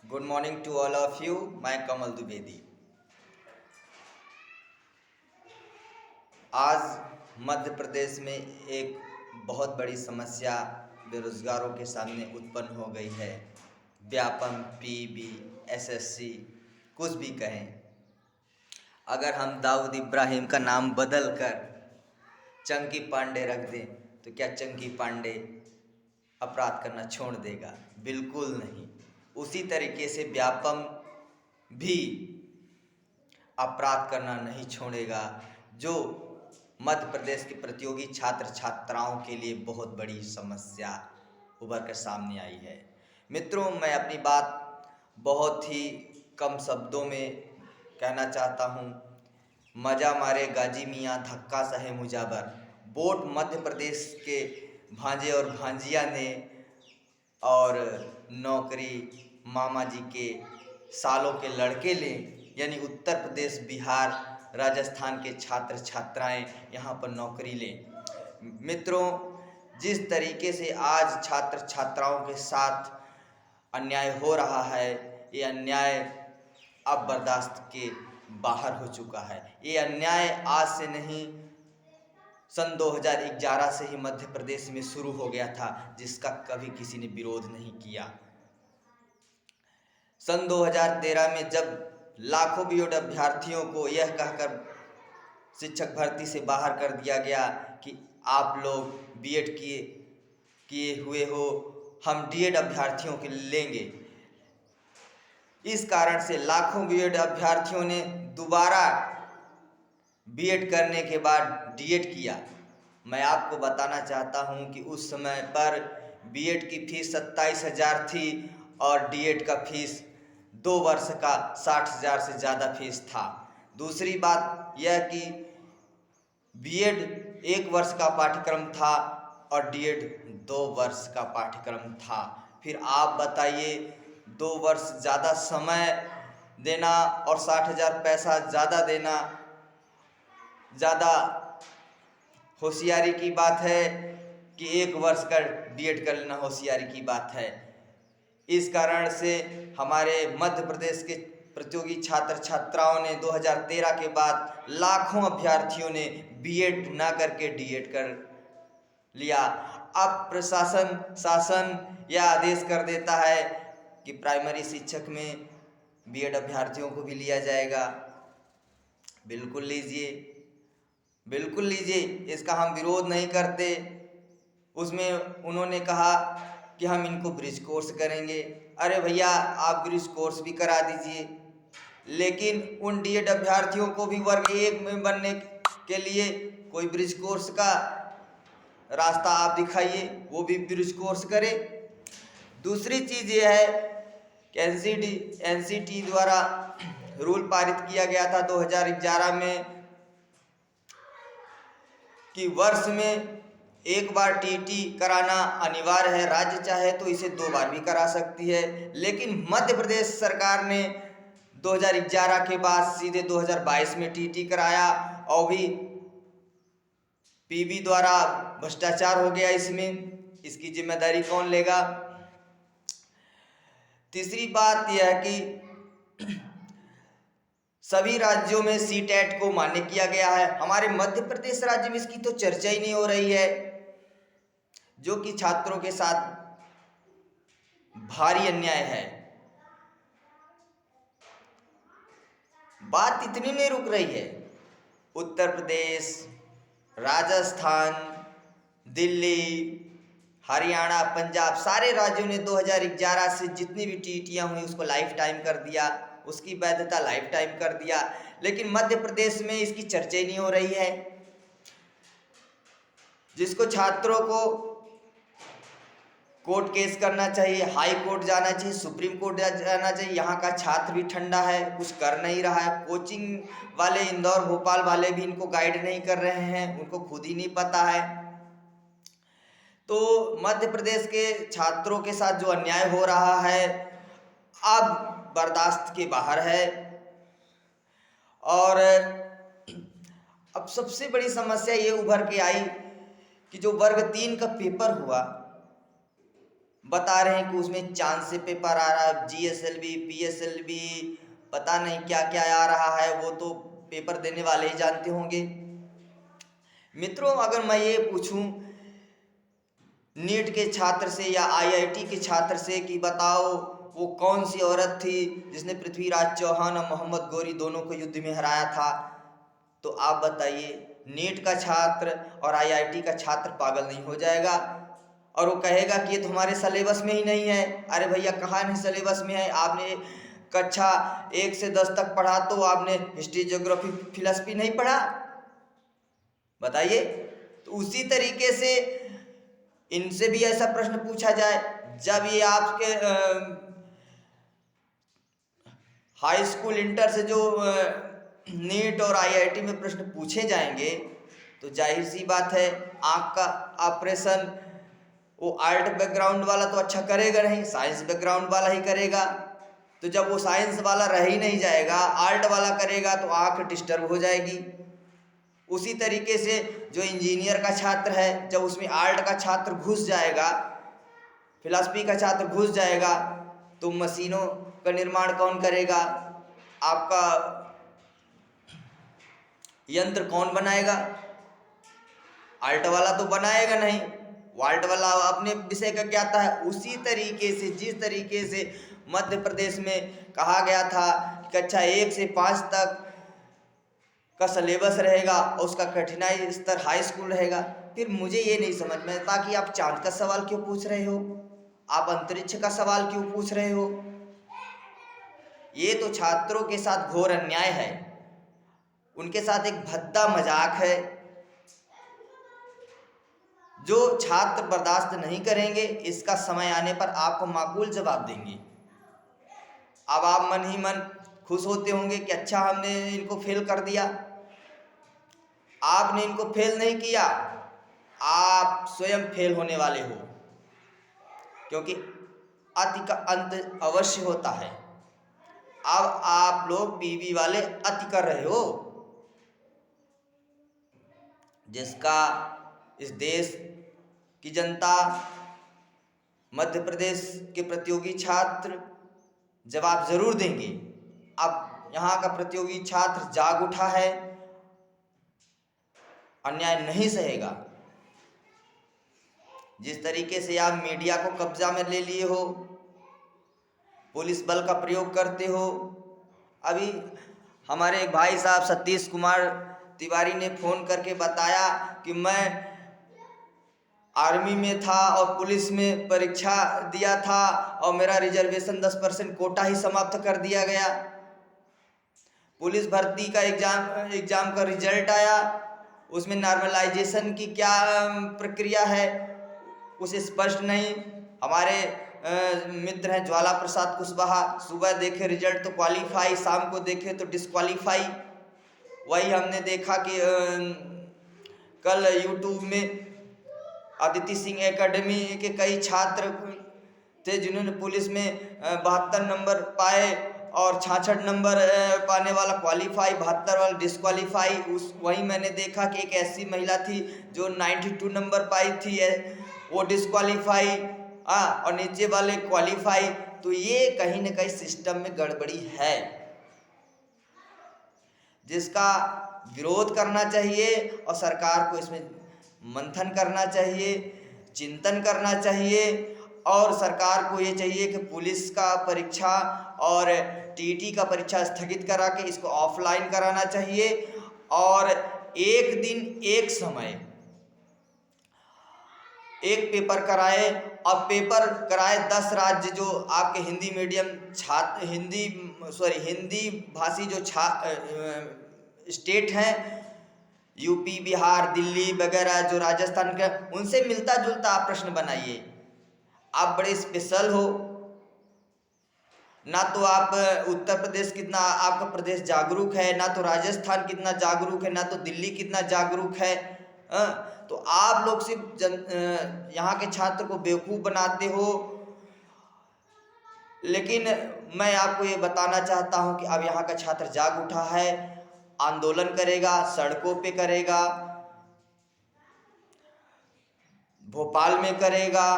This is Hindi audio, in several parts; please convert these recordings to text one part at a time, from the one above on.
Good morning to all of you. मैं कमल द्विवेदी। आज मध्य प्रदेश में एक बहुत बड़ी समस्या बेरोजगारों के सामने उत्पन्न हो गई है। व्यापम, पीबी, एसएससी कुछ भी कहें, अगर हम दाऊद इब्राहिम का नाम बदल कर चंकी पांडे रख दें तो क्या चंकी पांडे अपराध करना छोड़ देगा? बिल्कुल नहीं। उसी तरीके से व्यापम भी अपराध करना नहीं छोड़ेगा, जो मध्य प्रदेश के प्रतियोगी छात्र छात्राओं के लिए बहुत बड़ी समस्या उभर कर सामने आई है। मित्रों, मैं अपनी बात बहुत ही कम शब्दों में कहना चाहता हूँ। मजा मारे गाजी मियाँ, धक्का सहे मुजाबर। वोट मध्य प्रदेश के भांजे और भांजिया ने और नौकरी मामा जी के सालों के लड़के लें, यानी उत्तर प्रदेश, बिहार, राजस्थान के छात्र छात्राएं यहाँ पर नौकरी लें। मित्रों, जिस तरीके से आज छात्र छात्राओं के साथ अन्याय हो रहा है, ये अन्याय अब बर्दाश्त के बाहर हो चुका है। ये अन्याय आज से नहीं, सन 2011 से ही मध्य प्रदेश में शुरू हो गया था, जिसका कभी किसी ने विरोध नहीं किया। सन 2013 में जब लाखों बीएड अभ्यर्थियों को यह कहकर शिक्षक भर्ती से बाहर कर दिया गया कि आप लोग बीएड किए हुए हो, हम डीएड अभ्यर्थियों के लेंगे। इस कारण से लाखों बीएड अभ्यर्थियों ने दोबारा बीएड करने के बाद डीएड किया। मैं आपको बताना चाहता हूं कि उस समय पर बीएड की फीस 27,000 थी और डीएड का फीस 2 वर्ष का 60,000 से ज़्यादा फीस था। दूसरी बात यह कि बीएड 1 वर्ष का पाठ्यक्रम था और डीएड 2 वर्ष का पाठ्यक्रम था। फिर आप बताइए, 2 वर्ष ज़्यादा समय देना और 60,000 पैसा ज़्यादा देना ज़्यादा होशियारी की बात है कि 1 वर्ष का बीएड कर लेना होशियारी की बात है? इस कारण से हमारे मध्य प्रदेश के प्रतियोगी छात्र छात्राओं ने 2013 के बाद लाखों अभ्यर्थियों ने बीएड ना करके डीएड कर लिया। अब शासन यह आदेश कर देता है कि प्राइमरी शिक्षक में बीएड अभ्यर्थियों को भी लिया जाएगा। बिल्कुल लीजिए, बिल्कुल लीजिए, इसका हम विरोध नहीं करते। उसमें उन्होंने कहा कि हम इनको ब्रिज कोर्स करेंगे। अरे भैया, आप ब्रिज कोर्स भी करा दीजिए, लेकिन उन डीएड अभ्यर्थियों को भी वर्ग 1 में बनने के लिए कोई ब्रिज कोर्स का रास्ता आप दिखाइए, वो भी ब्रिज कोर्स करे। दूसरी चीज़ ये है कि एनसीटी द्वारा रूल पारित किया गया था 2011 में कि वर्ष में 1 बार टीटी कराना अनिवार्य है। राज्य चाहे तो इसे 2 बार भी करा सकती है, लेकिन मध्य प्रदेश सरकार ने 2011 के बाद सीधे 2022 में टीटी कराया और भी पीबी द्वारा भ्रष्टाचार हो गया। इसकी जिम्मेदारी कौन लेगा? तीसरी बात यह है कि सभी राज्यों में सीटेट को मान्य किया गया है। हमारे मध्य प्रदेश राज्य में इसकी तो चर्चा ही नहीं हो रही है, जो कि छात्रों के साथ भारी अन्याय है। बात इतनी नहीं रुक रही है। उत्तर प्रदेश, राजस्थान, दिल्ली, हरियाणा, पंजाब, सारे राज्यों ने 2011 से जितनी भी टीटियां हुई उसको लाइफ टाइम कर दिया, उसकी वैधता लाइफ टाइम कर दिया, लेकिन मध्य प्रदेश में इसकी चर्चा ही नहीं हो रही है। जिसको छात्रों को कोर्ट केस करना चाहिए, हाई कोर्ट जाना चाहिए, सुप्रीम कोर्ट जाना चाहिए, यहाँ का छात्र भी ठंडा है, कुछ कर नहीं रहा है। कोचिंग वाले इंदौर भोपाल वाले भी इनको गाइड नहीं कर रहे हैं, उनको खुद ही नहीं पता है। तो मध्य प्रदेश के छात्रों के साथ जो अन्याय हो रहा है अब बर्दाश्त के बाहर है। और अब सबसे बड़ी समस्या ये उभर के आई कि जो वर्ग 3 का पेपर हुआ, बता रहे हैं कि उसमें चांद से पेपर आ रहा है, GSLV PSLV पता नहीं क्या क्या आ रहा है, वो तो पेपर देने वाले ही जानते होंगे। मित्रों, अगर मैं ये पूछूं नीट के छात्र से या IIT के छात्र से कि बताओ वो कौन सी औरत थी जिसने पृथ्वीराज चौहान और मोहम्मद गौरी दोनों को युद्ध में हराया था, तो आप बताइए नीट का छात्र और IIT का छात्र पागल नहीं हो जाएगा? और वो कहेगा कि ये तो हमारे सिलेबस में ही नहीं है। अरे भैया, कहाँ नहीं सिलेबस में है? आपने कक्षा 1 से 10 तक पढ़ा तो आपने हिस्ट्री, ज्योग्राफी, फिलॉसफी नहीं पढ़ा? बताइए। तो उसी तरीके से इनसे भी ऐसा प्रश्न पूछा जाए, जब ये आपके हाई स्कूल इंटर से जो नीट और IIT में प्रश्न पूछे जाएंगे, तो जाहिर सी बात है आँख का ऑपरेशन वो आर्ट बैकग्राउंड वाला तो अच्छा करेगा नहीं, साइंस बैकग्राउंड वाला ही करेगा। तो जब वो साइंस वाला रह ही नहीं जाएगा, आर्ट वाला करेगा, तो आँख डिस्टर्ब हो जाएगी। उसी तरीके से जो इंजीनियर का छात्र है, जब उसमें आर्ट का छात्र घुस जाएगा, फिलॉसफी का छात्र घुस जाएगा, तो मशीनों का निर्माण कौन करेगा? आपका यंत्र कौन बनाएगा? आर्ट वाला तो बनाएगा नहीं, आर्ट वाला अपने विषय का ज्ञाता है। उसी तरीके से जिस तरीके से मध्य प्रदेश में कहा गया था कि कक्षा 1 से 5 तक का सिलेबस रहेगा और उसका कठिनाई स्तर हाई स्कूल रहेगा, फिर मुझे ये नहीं समझ में आता कि आप चांद का सवाल क्यों पूछ रहे हो, आप अंतरिक्ष का सवाल क्यों पूछ रहे हो? ये तो छात्रों के साथ घोर अन्याय है, उनके साथ एक भद्दा मजाक है जो छात्र बर्दाश्त नहीं करेंगे। इसका समय आने पर आपको माकूल जवाब देंगे। अब आप मन ही मन खुश होते होंगे कि अच्छा हमने इनको फेल कर दिया। आपने इनको फेल नहीं किया, आप स्वयं फेल होने वाले हो, क्योंकि अति का अंत अवश्य होता है। अब आप लोग PV वाले अति कर रहे हो, जिसका इस देश की जनता, मध्य प्रदेश के प्रतियोगी छात्र जवाब जरूर देंगे। अब यहाँ का प्रतियोगी छात्र जाग उठा है, अन्याय नहीं सहेगा। जिस तरीके से आप मीडिया को कब्जा में ले लिए हो, पुलिस बल का प्रयोग करते हो। अभी हमारे एक भाई साहब सतीश कुमार तिवारी ने फोन करके बताया कि मैं आर्मी में था और पुलिस में परीक्षा दिया था और मेरा रिजर्वेशन 10% कोटा ही समाप्त कर दिया गया। पुलिस भर्ती का एग्जाम का रिजल्ट आया, उसमें नॉर्मलाइजेशन की क्या प्रक्रिया है उसे स्पष्ट नहीं। हमारे मित्र हैं ज्वाला प्रसाद कुशवाहा, सुबह देखे रिजल्ट तो क्वालिफाई, शाम को देखे तो डिस्क्वालीफाई। वही हमने देखा कि कल यूट्यूब में अदिति सिंह एकेडमी के कई छात्र थे जिन्होंने पुलिस में 72 नंबर पाए और 66 नंबर पाने वाला क्वालिफाई, 72 वाला डिस्क्वालीफाई। वहीं मैंने देखा कि एक ऐसी महिला थी जो 92 नंबर पाई थी, वो डिस्क्वालीफाई, और नीचे वाले क्वालिफाई। तो ये कहीं ना कहीं सिस्टम में गड़बड़ी है, जिसका विरोध करना चाहिए और सरकार को इसमें मंथन करना चाहिए, चिंतन करना चाहिए। और सरकार को ये चाहिए कि पुलिस का परीक्षा और TT का परीक्षा स्थगित करा के इसको ऑफलाइन कराना चाहिए और एक दिन एक समय एक पेपर कराए। और पेपर कराए 10 राज्य जो आपके हिंदी मीडियम छात्र, हिंदी भाषी जो स्टेट हैं, UP, बिहार, दिल्ली वगैरह, जो राजस्थान के, उनसे मिलता जुलता आप प्रश्न बनाइए। आप बड़े स्पेशल हो ना, तो आप उत्तर प्रदेश कितना आपका प्रदेश जागरूक है, ना तो राजस्थान कितना जागरूक है, ना तो दिल्ली कितना जागरूक है। तो आप लोग सिर्फ यहाँ के छात्र को बेवकूफ़ बनाते हो। लेकिन मैं आपको ये बताना चाहता हूँ कि अब यहाँ का छात्र जाग उठा है, आंदोलन करेगा, सड़कों पे करेगा, भोपाल में करेगा,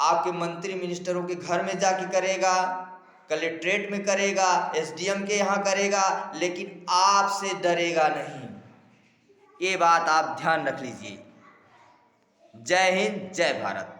आपके मंत्री मिनिस्टरों के घर में जाके करेगा, कलेक्ट्रेट में करेगा, एसडीएम के यहाँ करेगा, लेकिन आपसे डरेगा नहीं। ये बात आप ध्यान रख लीजिए। जय हिंद, जय भारत।